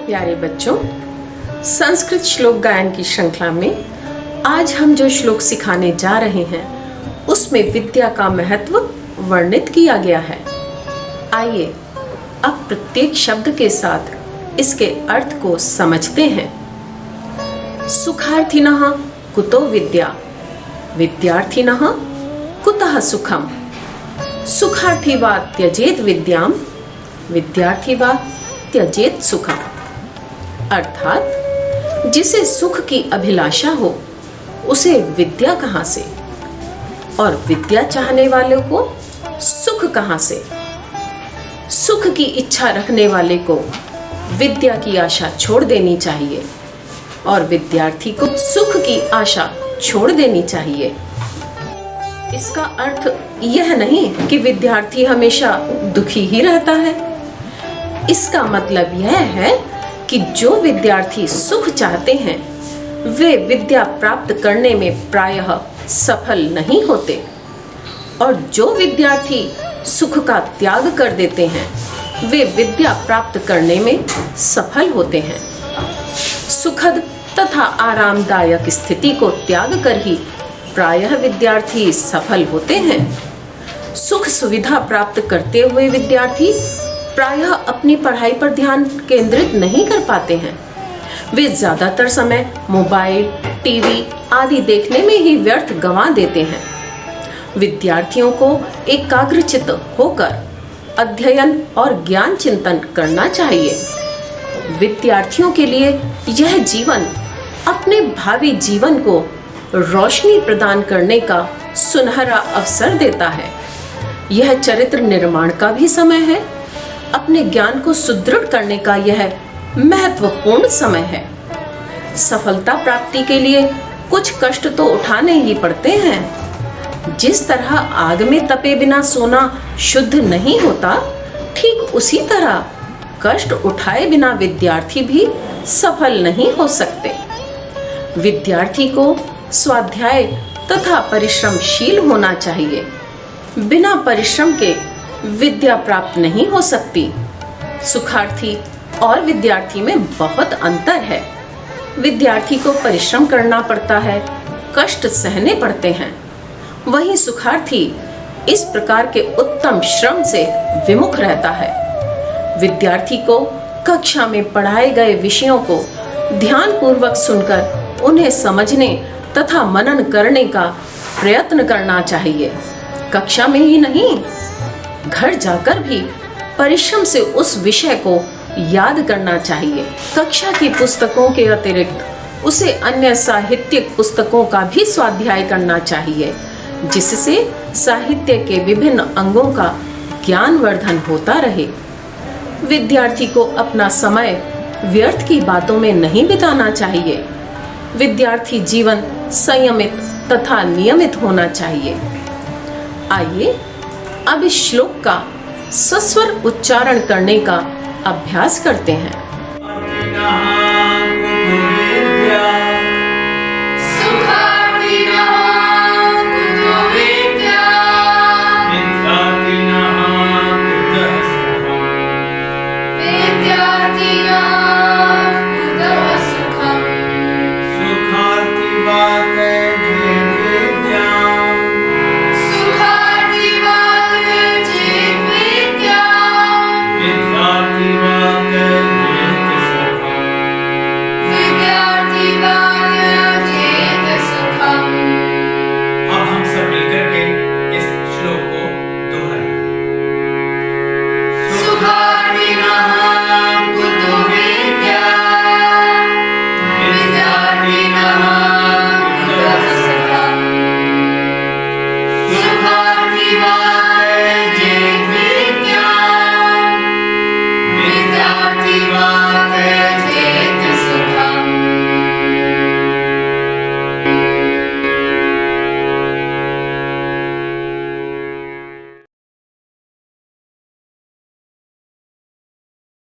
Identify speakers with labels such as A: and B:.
A: प्यारे बच्चों, संस्कृत श्लोक गायन की श्रृंखला में आज हम जो श्लोक सिखाने जा रहे हैं उसमें विद्या का महत्व वर्णित किया गया है। आइए अब प्रत्येक शब्द के साथ इसके अर्थ को समझते हैं। सुखार्थिनः कुतो विद्या, विद्यार्थिनः कुतः सुखम। सुखार्थी वा त्यजेत विद्याम, विद्यार्थी वा त्यजेत सुखम। अर्थात जिसे सुख की अभिलाषा हो उसे विद्या कहाँ से, और विद्या चाहने वालों को सुख कहाँ से। सुख की इच्छा रखने वाले को विद्या की आशा छोड़ देनी चाहिए और विद्यार्थी को सुख की आशा छोड़ देनी चाहिए। इसका अर्थ यह नहीं कि विद्यार्थी हमेशा दुखी ही रहता है। इसका मतलब यह है कि जो विद्यार्थी सुख चाहते हैं वे विद्या प्राप्त करने में प्रायः सफल नहीं होते, और जो विद्यार्थी सुख का त्याग कर देते हैं वे विद्या प्राप्त करने में सफल होते हैं। सुखद तथा आरामदायक स्थिति को त्याग कर ही प्रायः विद्यार्थी सफल होते हैं। सुख सुविधा प्राप्त करते हुए विद्यार्थी प्रायः अपनी पढ़ाई पर ध्यान केंद्रित नहीं कर पाते हैं। वे ज्यादातर समय मोबाइल, टीवी आदि देखने में ही व्यर्थ गंवा देते हैं। विद्यार्थियों को एकाग्रचित्त होकर अध्ययन और ज्ञान चिंतन करना चाहिए। विद्यार्थियों के लिए यह जीवन अपने भावी जीवन को रोशनी प्रदान करने का सुनहरा अवसर देता है। यह चरित्र निर्माण का भी समय है। अपने ज्ञान को सुदृढ़ करने का यह महत्वपूर्ण समय है। सफलता प्राप्ति के लिए कुछ कष्ट तो उठाने ही पड़ते हैं। जिस तरह आग में तपे बिना सोना शुद्ध नहीं होता, ठीक उसी तरह कष्ट उठाए बिना विद्यार्थी भी सफल नहीं हो सकते। विद्यार्थी को स्वाध्याय तथा परिश्रमशील होना चाहिए। बिना परिश्रम के विद्या प्राप्त नहीं हो सकती। सुखार्थी और विद्यार्थी में बहुत अंतर है। विद्यार्थी को परिश्रम करना पड़ता है, कष्ट सहने पड़ते हैं। वहीं सुखार्थी इस प्रकार के उत्तम श्रम से विमुख रहता है। विद्यार्थी को कक्षा में पढ़ाए गए विषयों को ध्यानपूर्वक सुनकर उन्हें समझने तथा मनन करने का प्रयत्न करना चाहिए। कक्षा में ही नहीं, घर जाकर भी परिश्रम से उस विषय को याद करना चाहिए। कक्षा की पुस्तकों के अतिरिक्त उसे अन्य साहित्यिक पुस्तकों का भी स्वाध्याय करना चाहिए, जिससे साहित्य के विभिन्न अंगों का ज्ञानवर्धन होता रहे। विद्यार्थी को अपना समय व्यर्थ की बातों में नहीं बिताना चाहिए। विद्यार्थी जीवन संयमित तथा नियमित होना चाहिए। आइए अब इस श्लोक का सस्वर उच्चारण करने का अभ्यास करते हैं।